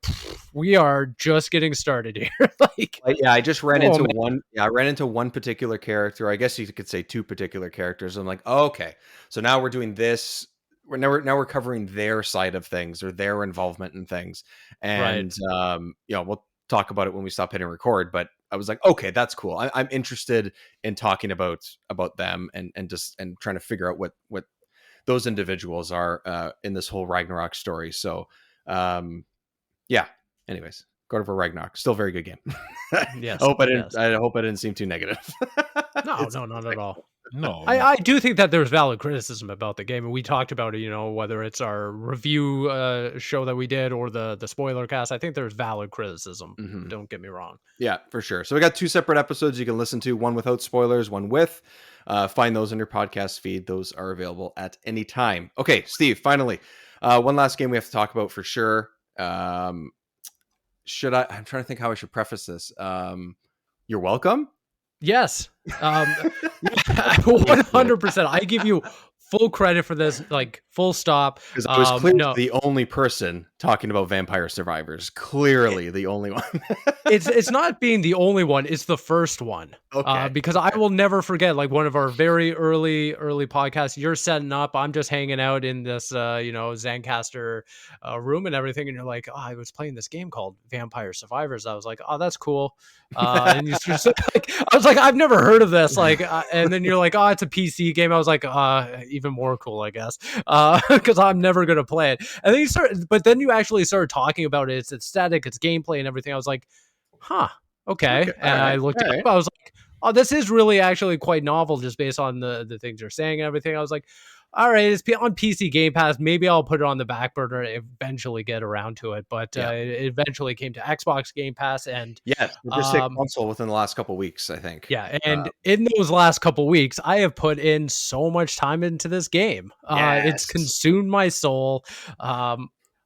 we are just getting started here. Like, I just ran into one. Yeah, I ran into one particular character. I guess you could say two particular characters. I'm like, oh, okay, so now we're doing this. We're covering their side of things, or their involvement in things, and you know, we'll talk about it when we stop hitting record. But I was like, okay, that's cool. I'm interested in talking about them and trying to figure out what those individuals are in this whole Ragnarok story. So, yeah. Anyways, God of War Ragnarok, still a very good game. Yes. I hope I didn't seem too negative. No, not at all. No, I do think that there's valid criticism about the game, and we talked about it, whether it's our review show that we did or the spoiler cast. I think there's valid criticism. Mhm. Don't get me wrong. Yeah, for sure. So we got 2 separate episodes you can listen to, one without spoilers, one with. Find those in your podcast feed. Those are available at any time. Okay, Steve, finally, one last game we have to talk about for sure. I'm trying to think how I should preface this. You're welcome. Yes. 100%. I give you full credit for this, like full stop. Because I was clearly No, the only person talking about Vampire Survivors. Clearly the only one. it's not being the only one. It's the first one. Okay. Because I will never forget, like one of our very early podcasts. You're setting up. I'm just hanging out in this, Zencaster room and everything, and you're like, "Oh, I was playing this game called Vampire Survivors." I was like, "Oh, that's cool." And you just like, I was like, "I've never heard of this." Like, and then you're like, "Oh, it's a PC game." I was like, "Even more cool, I guess," because I'm never gonna play it. And then but then you actually started talking about it. Its aesthetic, its gameplay, and everything. I was like, huh, okay. And I looked it up. I was like, oh, this is really actually quite novel just based on the things you're saying and everything. I was like, all right, it's on PC Game Pass. Maybe I'll put it on the back burner and eventually get around to it. But it eventually came to Xbox Game Pass. And yes, just hit console within the last couple of weeks, I think. Yeah, and in those last couple of weeks, I have put in so much time into this game. It's consumed my soul.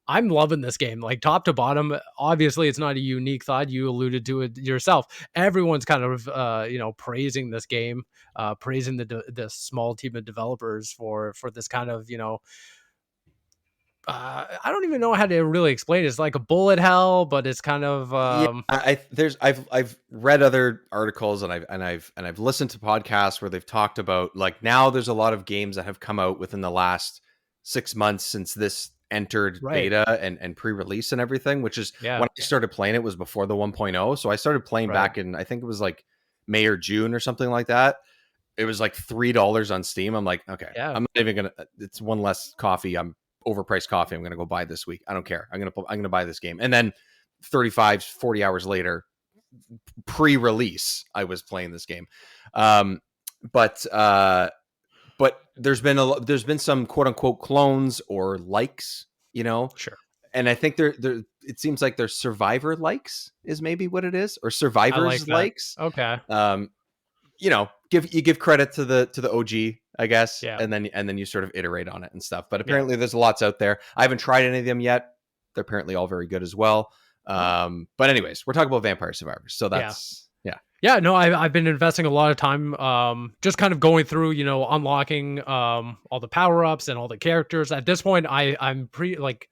I'm loving this game, like top to bottom. Obviously, it's not a unique thought. You alluded to it yourself. Everyone's kind of, praising this game, praising the small team of developers for this kind of, I don't even know how to really explain it. It's like a bullet hell, but it's kind of I've read other articles and I've listened to podcasts where they've talked about, like, now there's a lot of games that have come out within the last 6 months since this entered beta and pre-release and everything, which is when I started playing it was before the 1.0. So I started playing back in, I think it was like May or June or something like that. It was like $3 on Steam. I'm like, okay, I'm not even gonna, it's one less coffee. I'm overpriced coffee. I'm gonna go buy this week. I don't care. I'm gonna buy this game. And then 35, 40 hours later, pre-release, I was playing this game. But there's been some quote unquote clones or likes, sure. And I think it seems like there's survivor likes is maybe what it is, or survivors likes. Okay. Give credit to the OG, I guess. Yeah. And then you sort of iterate on it and stuff. But apparently there's lots out there. I haven't tried any of them yet. They're apparently all very good as well. But anyways, we're talking about Vampire Survivors. So that's Yeah, no, I've been investing a lot of time just kind of going through, unlocking all the power-ups and all the characters. At this point, I'm pretty, like,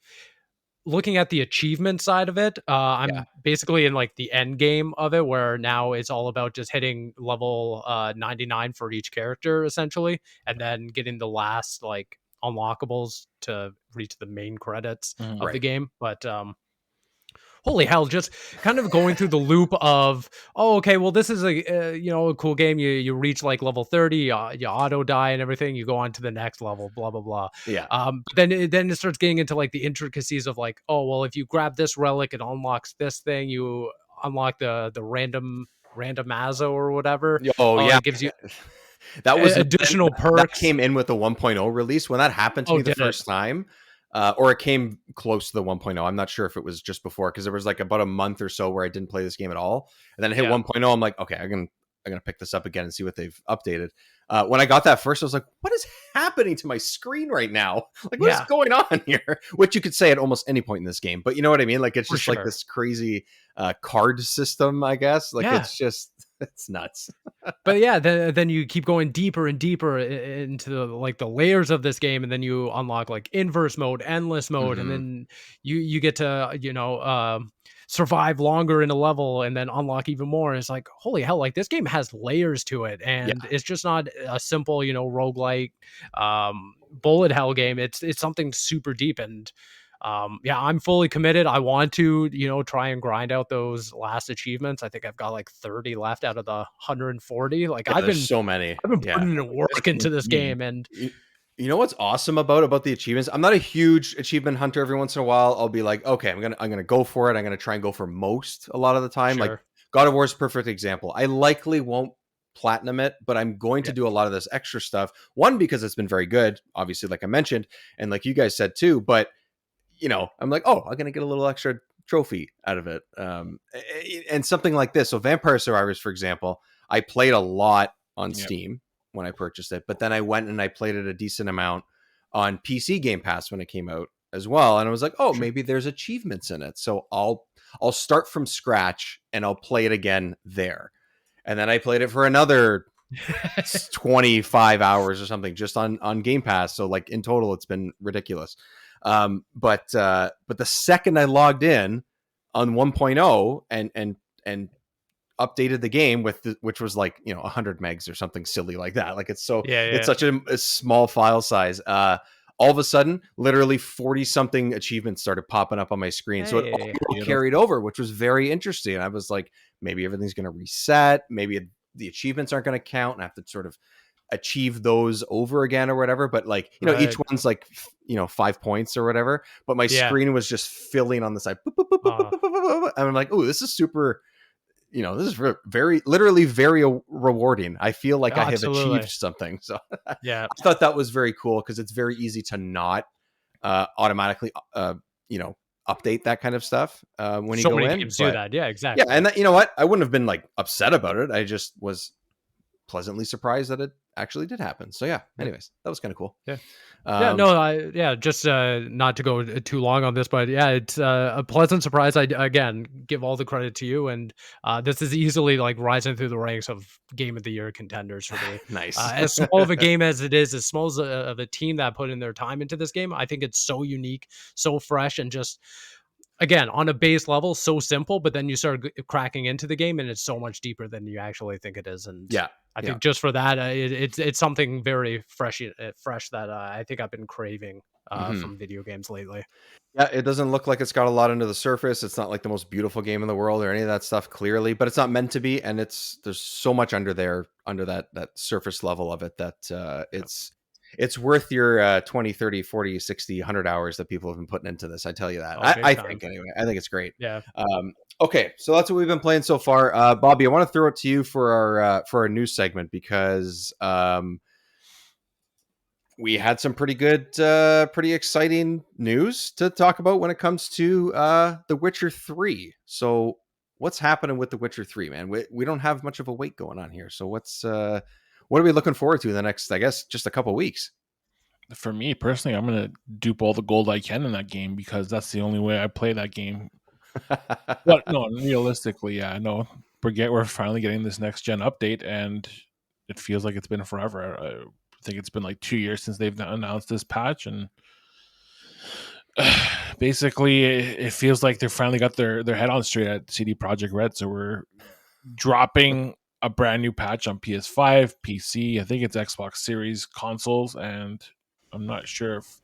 looking at the achievement side of it. I'm basically in, like, the end game of it, where now it's all about just hitting level 99 for each character, essentially, and then getting the last, like, unlockables to reach the main credits of the game. But holy hell, just kind of going through the loop of, oh, okay, well, this is a cool game. You reach like level 30, you auto die and everything. You go on to the next level, blah, blah, blah. Yeah. But then it starts getting into like the intricacies of like, oh, well, if you grab this relic, it unlocks this thing. You unlock the randomazo or whatever. Oh, yeah. It gives you that was additional perks. That came in with the 1.0 release. When that happened to me the first time, or it came close to the 1.0. I'm not sure if it was just before, because there was like about a month or so where I didn't play this game at all. And then I hit 1.0. I'm like, okay, I'm gonna pick this up again and see what they've updated. When I got that first, I was like, what is happening to my screen right now? Like, what's going on here? Which you could say at almost any point in this game, but you know what I mean? Like, it's just like this crazy card system, I guess. Like, it's nuts. But yeah, then you keep going deeper and deeper into the layers of this game, and then you unlock like inverse mode, endless mode, and then you get to survive longer in a level, and then unlock even more. It's like, holy hell, like this game has layers to it, and it's just not a simple roguelike bullet hell game. It's something super deep, and I'm fully committed. I want to, try and grind out those last achievements. I think I've got like 30 left out of the 140. Like I've been so many. I've been putting in work into this game, and you know what's awesome about the achievements? I'm not a huge achievement hunter. Every once in a while, I'll be like, okay, I'm gonna go for it. I'm gonna try and go for most a lot of the time. Like God of War is a perfect example. I likely won't platinum it, but I'm going to do a lot of this extra stuff. One, because it's been very good, obviously, like I mentioned, and like you guys said too, but I'm like, oh, I'm going to get a little extra trophy out of it. And something like this. So Vampire Survivors, for example, I played a lot on Steam when I purchased it, but then I went and I played it a decent amount on PC Game Pass when it came out as well. And I was like, oh, maybe there's achievements in it. So I'll start from scratch and I'll play it again there. And then I played it for another 25 hours or something just on Game Pass. So like in total, it's been ridiculous. But the second I logged in on 1.0 and updated the game which was like 100 megs or something silly like that, like it's such a small file size, all of a sudden literally 40 something achievements started popping up on my screen. So it all carried over, which was very interesting. I was like, maybe everything's going to reset, maybe the achievements aren't going to count and I have to sort of achieve those over again or whatever, but like each one's like 5 points or whatever, but my screen was just filling on the side. And I'm like, oh, this is super, this is very literally very rewarding. I feel like I have achieved something. So I thought that was very cool because it's very easy to not automatically update that kind of stuff when you go in. Games do that. Yeah, exactly. Yeah, and that, you know what, I wouldn't have been like upset about it. I just was pleasantly surprised that it actually did happen. So anyways, that was kind of cool. Just not to go too long on this, but it's a pleasant surprise. I again give all the credit to you, and this is easily like rising through the ranks of Game of the Year contenders for me. Nice. As small of a game as it is, as small of a team that put in their time into this game, I think it's so unique, so fresh, and just again, on a base level, so simple, but then you start cracking into the game and it's so much deeper than you actually think it is. And I think just for that, it's something very fresh that I think I've been craving from video games lately. Yeah, it doesn't look like it's got a lot under the surface. It's not like the most beautiful game in the world or any of that stuff, clearly, but it's not meant to be. And there's so much under that surface level of it that it's worth your 20, 30, 40, 60, 100 hours that people have been putting into this. I tell you that. I think anyway. I think it's great. Yeah. Okay, so that's what we've been playing so far. Bobby, I want to throw it to you for our news segment because we had some pretty good, pretty exciting news to talk about when it comes to The Witcher 3. So what's happening with The Witcher 3, man? We don't have much of a wait going on here. So what are we looking forward to in the next, I guess, just a couple weeks? For me personally, I'm going to dupe all the gold I can in that game because that's the only way I play that game. But no, realistically, we're finally getting this next gen update, and it feels like it's been forever. I think it's been like 2 years since they've announced this patch, and basically it feels like they've finally got their head on straight at CD Projekt Red. So we're dropping a brand new patch on PS5, PC, I think it's Xbox Series consoles, and I'm not sure if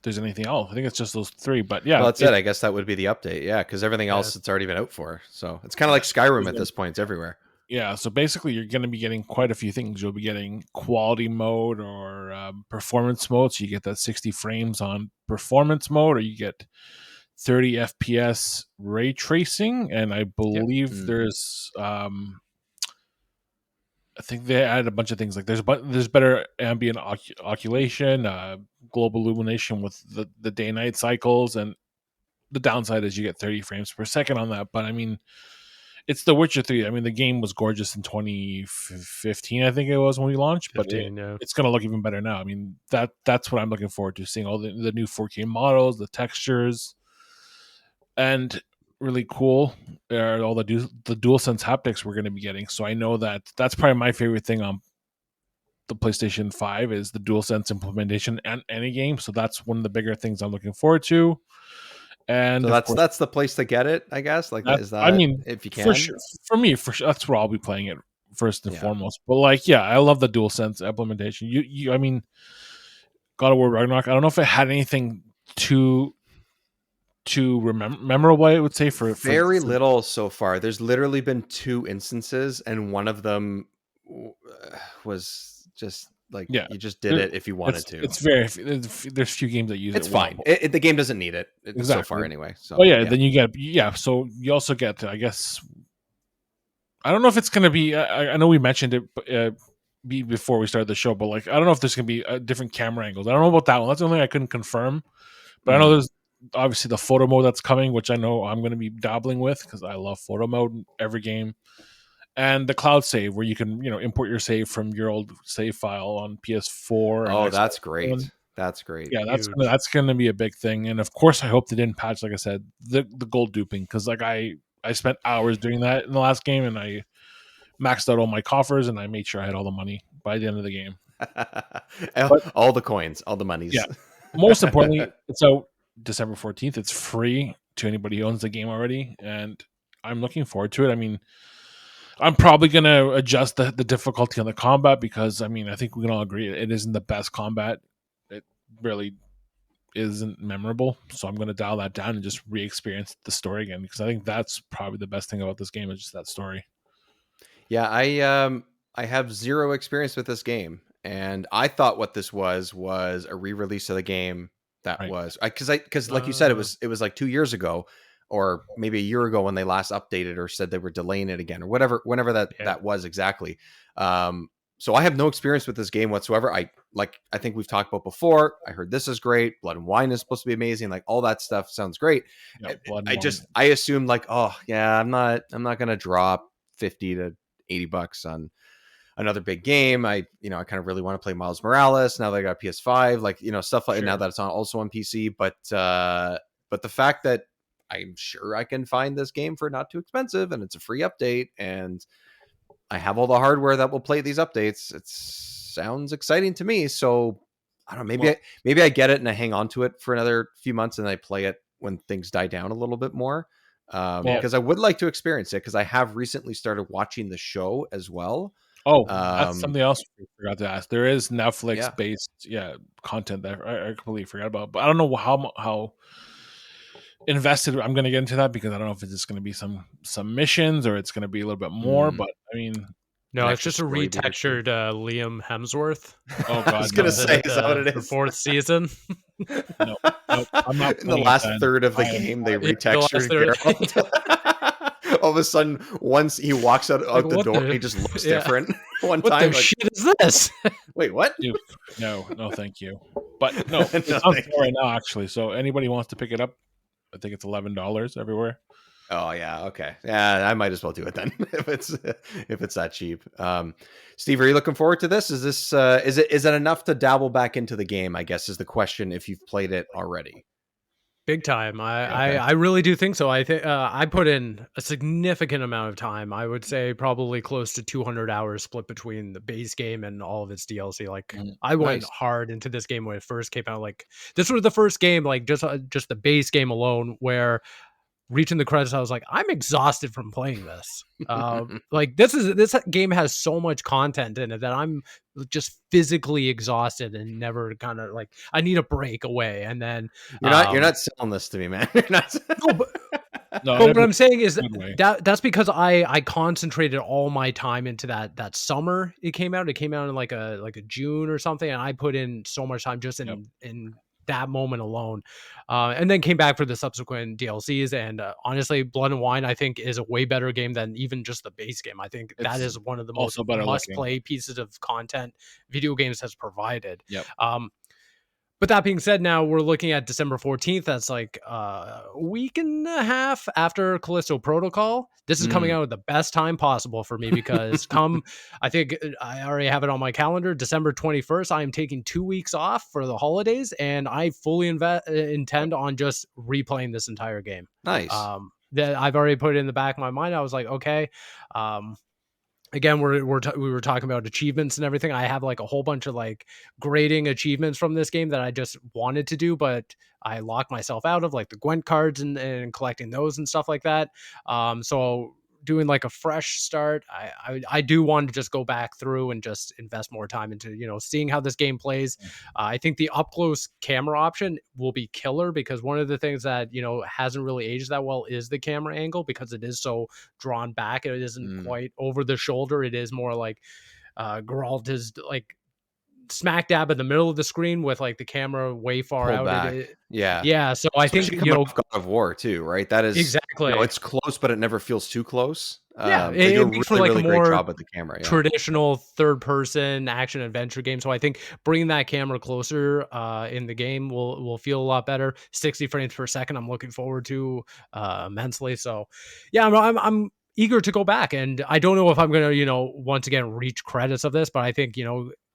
there's anything else. I think it's just those three, but well, that's it. I guess that would be the update. Yeah, because everything else it's already been out for. So it's kind of like Skyrim at this point. It's everywhere. Yeah, so basically you're going to be getting quite a few things. You'll be getting quality mode or performance mode. So you get that 60 frames on performance mode, or you get 30 FPS ray tracing. And I believe there's... I think they added a bunch of things like there's better ambient occultation, global illumination with the day night cycles, and the downside is you get 30 frames per second on that. But I mean, it's The Witcher 3. I mean, the game was gorgeous in 2015, I think it was when we launched, but it's going to look even better now. I mean, that's what I'm looking forward to, seeing all the new 4K models, the textures, and really cool all the DualSense haptics we're going to be getting. So I know that's probably my favorite thing on the PlayStation 5 is the DualSense implementation and any game. So that's one of the bigger things I'm looking forward to. And so that's the place to get it, I guess. Like, is that, I mean, if you can, for sure, that's where I'll be playing it first and foremost. But like, I love the DualSense implementation. I mean, God of War Ragnarok, I don't know if it had anything too memorable, I would say, for very little so far. There's literally been 2 instances, and one of them was just like you just did it if you wanted to. It's there's few games that use it. It's fine. The game doesn't need it so far anyway. So then you get so you also get, I guess, I don't know if it's going to be. I know we mentioned it before we started the show, but like I don't know if there's going to be different camera angles. I don't know about that one. That's the only thing I couldn't confirm. But I know there's obviously the photo mode that's coming, which I know I'm going to be dabbling with because I love photo mode in every game. And the cloud save, where you can import your save from your old save file on PS4. Oh, and that's Xbox great. One. That's great. Yeah, Huge. that's going to be a big thing. And of course, I hope they didn't patch, like I said, the gold duping, because like I spent hours doing that in the last game, and I maxed out all my coffers, and I made sure I had all the money by the end of the game. All the coins, all the monies. Yeah. Most importantly, it's out December 14th. It's free to anybody who owns the game already, and I'm looking forward to it. I mean, I'm probably going to adjust the difficulty on the combat because, I mean, I think we can all agree it isn't the best combat. It really isn't memorable. So I'm going to dial that down and just re-experience the story again, because I think that's probably the best thing about this game is just that story. Yeah, I have zero experience with this game, and I thought what this was a re-release of the game that Right. was because like you said, it was like 2 years ago or maybe a year ago when they last updated or said they were delaying it again or whenever that was exactly. So I have no experience with this game whatsoever. I think we've talked about before. I heard this is great. Blood and Wine is supposed to be amazing. Like all that stuff sounds great. Yeah, I assumed like, oh yeah, I'm not gonna drop $50 to $80 on another big game. I kind of really want to play Miles Morales now that I got PS5, like, stuff like now that it's also on PC. But the fact that I'm sure I can find this game for not too expensive and it's a free update and I have all the hardware that will play these updates, it sounds exciting to me. So I don't know, maybe I get it and I hang on to it for another few months and I play it when things die down a little bit more. Because I would like to experience it, because I have recently started watching the show as well. Oh, that's something else we forgot to ask. There is Netflix based content that I completely forgot about, but I don't know how invested I'm going to get into that, because I don't know if it's just going to be some missions or it's going to be a little bit more. But I mean, no, it's just a retextured Liam Hemsworth. Oh God, I was going to say, is that what it is? The fourth season. No, I'm not. In the last third of the game, they retextured Geralt. All of a sudden, once he walks out the door, he just looks different. One what time, the shit is this? Wait, what? Dude, no, thank you. But no, it's on sale right now, actually. So anybody wants to pick it up, I think it's $11 everywhere. Oh yeah, okay, yeah, I might as well do it then if it's that cheap. Steve, are you looking forward to this? Is this is it enough to dabble back into the game, I guess is the question, if you've played it already? Big time. I really do think so. I think I put in a significant amount of time. I would say probably close to 200 hours split between the base game and all of its DLC. Like I went hard into this game when it first came out. Like this was the first game, like just the base game alone, where reaching the credits, I was like, I'm exhausted from playing this. Like this game has so much content in it that I'm just physically exhausted and never kind of like, I need a break away. And then you're not selling this to me, man. You're not. But what I'm saying is that's because I concentrated all my time into that summer it came out. It came out in like a June or something, and I put in so much time just in that moment alone, and then came back for the subsequent DLCs. And honestly, Blood and Wine, I think, is a way better game than even just the base game. I think that is one of the most must-play pieces of content video games has provided. Yep. But that being said, now we're looking at December 14th. That's like a week and a half after Callisto Protocol. This is coming out at the best time possible for me, because I think I already have it on my calendar, December 21st, I am taking 2 weeks off for the holidays, and I fully intend on just replaying this entire game. Nice. That I've already put it in the back of my mind. I was like, okay, again, we were talking about achievements and everything. I have like a whole bunch of like grading achievements from this game that I just wanted to do, but I locked myself out of, like the Gwent cards and collecting those and stuff like that. So doing like a fresh start, I do want to just go back through and just invest more time into, seeing how this game plays. I think the up close camera option will be killer, because one of the things that, hasn't really aged that well is the camera angle, because it is so drawn back. It isn't quite over the shoulder. It is more like Geralt is like smack dab in the middle of the screen with like the camera way far out. Yeah. So I think God of War too, right? That is exactly. It's close, but it never feels too close. They do a it makes for really, like a really great more job with the camera. Yeah. traditional third person action adventure game. So I think bringing that camera closer in the game will feel a lot better. 60 frames per second. I'm looking forward to immensely. So yeah, I'm eager to go back, and I don't know if I'm gonna once again reach credits of this, but I think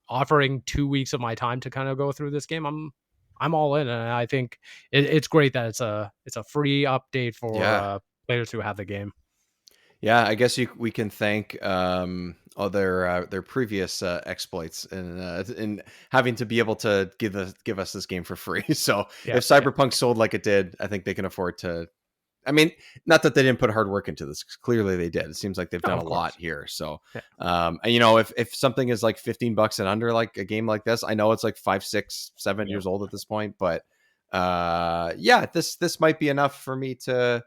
offering 2 weeks of my time to kind of go through this game, I'm all in, and I think it's great that it's a free update for Yeah. players who have the game. Yeah, I guess we can thank all their previous exploits in having to be able to give us this game for free. So Yeah, if Cyberpunk sold like it did, I think they can afford to. I mean, not that they didn't put hard work into this. Clearly, they did. It seems like they've done of a lot course. here. So, Yeah. and if something is like $15 and under, like a game like this, I know it's like 5, 6, 7 years old at this point, but yeah, this might be enough for me to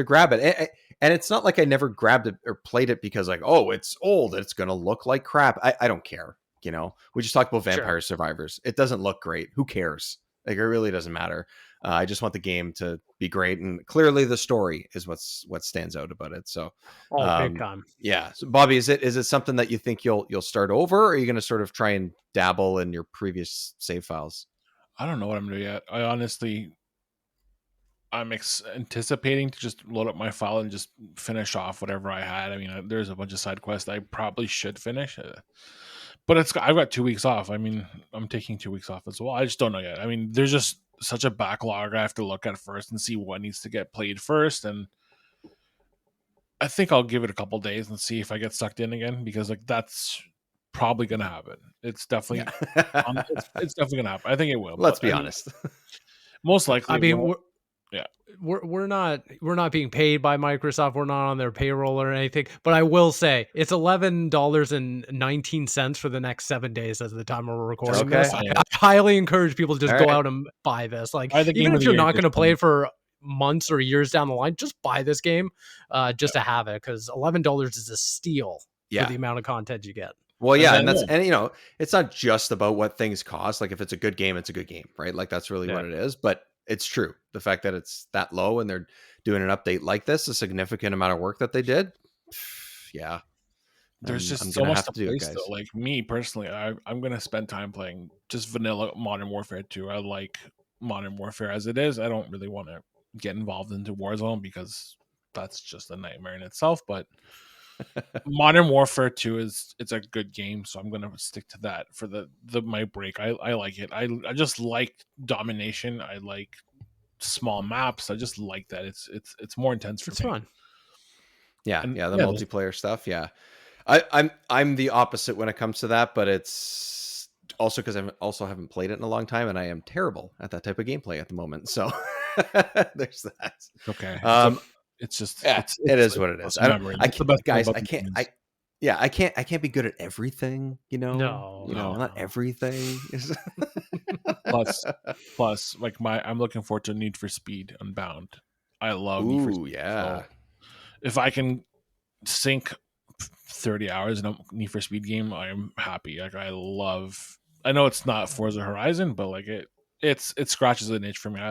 grab it. And it's not like I never grabbed it or played it because like, oh, it's old, it's gonna look like crap. I don't care. We just talked about Vampire Survivors. It doesn't look great. Who cares? Like, it really doesn't matter. I just want the game to be great, and clearly the story is what stands out about it. So, Big time. yeah. So, Bobby, is it something that you think you'll start over, or are you going to sort of try and dabble in your previous save files? I don't know what I'm doing yet. I'm anticipating to just load up my file and just finish off whatever I had. I mean, there's a bunch of side quests I probably should finish, but I've got 2 weeks off. I mean, I'm taking 2 weeks off as well. I just don't know yet. I mean, there's just such a backlog I have to look at first and see what needs to get played first, and I think I'll give it a couple days and see if I get sucked in again, because like that's probably gonna happen. It's definitely it's definitely gonna happen. I think it will. Let's be honest. Most likely, I mean, yeah. We're not being paid by Microsoft. We're not on their payroll or anything. But I will say it's $11.19 for the next 7 days as the time we're recording this. I highly encourage people to just go out and buy this. Like, even if you're not going to play it for months or years down the line, just buy this game just to have it, because $11 is a steal for the amount of content you get. Well, yeah, and it's not just about what things cost. Like, if it's a good game, it's a good game, right? Like, that's really what it is. But it's true. The fact that it's that low and they're doing an update like this, a significant amount of work that they did. Yeah. There's just so much to play still. Like, me personally, I'm going to spend time playing just vanilla Modern Warfare 2. I like Modern Warfare as it is. I don't really want to get involved into Warzone because that's just a nightmare in itself. But Modern Warfare 2 it's a good game, so I'm going to stick to that for my break. I like it. I just like domination. I like small maps. I just like that. It's more intense for me. It's fun. Yeah, and, the multiplayer stuff. Yeah, I'm the opposite when it comes to that, but it's also because I also haven't played it in a long time, and I am terrible at that type of gameplay at the moment. So there's that. Okay. It's just it is what it is. I can't be good at everything. No, not everything. Plus, like I'm looking forward to Need for Speed Unbound. I love Need for Speed. Yeah. So if I can sink 30 hours in a Need for Speed game, I'm happy. Like, I know it's not Forza Horizon, but like it scratches an itch for me.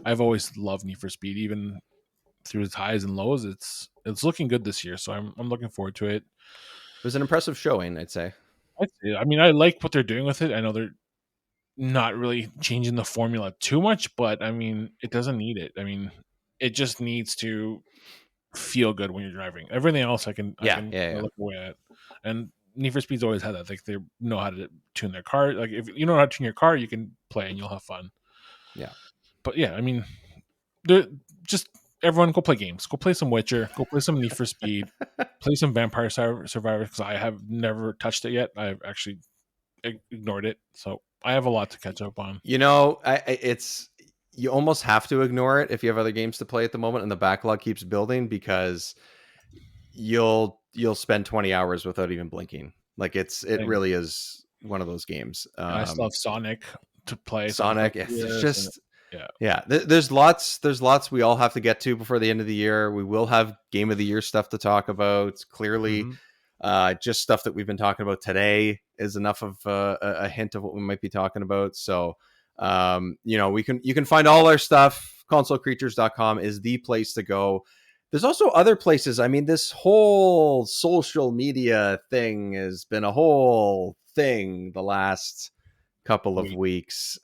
I've always loved Need for Speed, even through its highs and lows. It's looking good this year, so I'm looking forward to it. It was an impressive showing, I'd say. I mean, I like what they're doing with it. I know they're not really changing the formula too much, but I mean, it doesn't need it. I mean, it just needs to feel good when you're driving. Everything else I can look away at. And Need for Speed's always had that. Like, they know how to tune their car. Like, if you know how to tune your car, you can play and you'll have fun. Yeah. But yeah, I mean, just everyone go play games. Go play some Witcher. Go play some Need for Speed. Play some Vampire Survivors, because I have never touched it yet. I've actually ignored it. So I have a lot to catch up on. You almost have to ignore it if you have other games to play at the moment, and the backlog keeps building, because you'll spend 20 hours without even blinking. Like, it really is one of those games. I still have Sonic to play. Sonic, it's just There's lots we all have to get to before the end of the year. We will have Game of the Year stuff to talk about. Clearly, just stuff that we've been talking about today is enough of a hint of what we might be talking about. So, you can find all our stuff. ConsoleCreatures.com is the place to go. There's also other places. I mean, this whole social media thing has been a whole thing the last couple of weeks.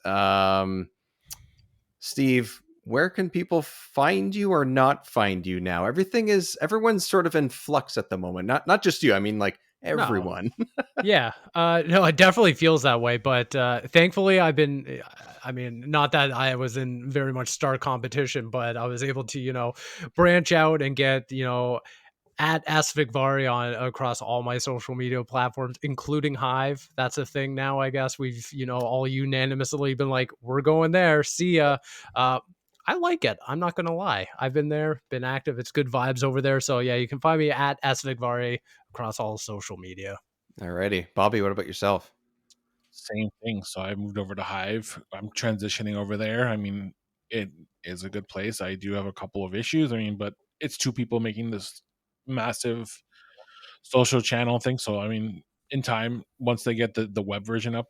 Steve, where can people find you or not find you now? Everyone's sort of in flux at the moment. Not just you. I mean, like everyone. No. Yeah. No, it definitely feels that way. But thankfully, I mean, not that I was in very much stark competition, but I was able to, branch out and get, at Asvikvari on across all my social media platforms, including Hive. That's a thing now, I guess. We've, all unanimously been like, we're going there. See ya. I like it. I'm not going to lie. I've been there, been active. It's good vibes over there. So yeah, you can find me at Asvikvari across all social media. Alrighty. Bobby, what about yourself? Same thing. So I moved over to Hive. I'm transitioning over there. I mean, it is a good place. I do have a couple of issues. I mean, but it's two people making this massive social channel thing. So I mean, in time, once they get the web version up,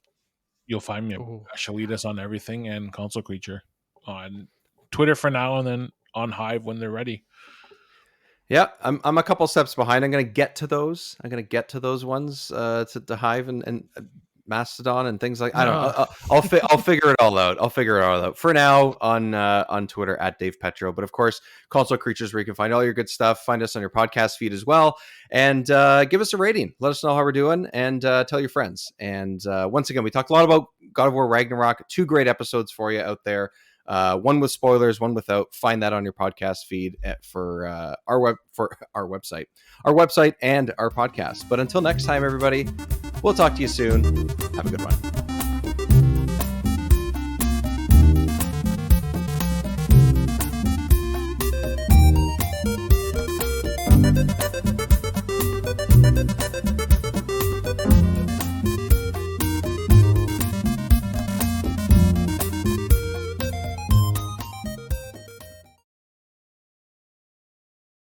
you'll find me Ooh. Shalitas on everything and Console Creature on Twitter for now, and then on Hive when they're ready. Yeah, I'm a couple steps behind. I'm gonna get to those. Ones to Hive and Mastodon and things like. I don't know. I'll figure it all out. For now, on Twitter at Dave Petro. But of course, Console Creatures, where you can find all your good stuff. Find us on your podcast feed as well, and give us a rating. Let us know how we're doing, and tell your friends. And once again, we talked a lot about God of War Ragnarok. 2 great episodes for you out there. One with spoilers, one without. Find that on your podcast feed for our website and our podcast. But until next time, everybody, we'll talk to you soon. Have a good one.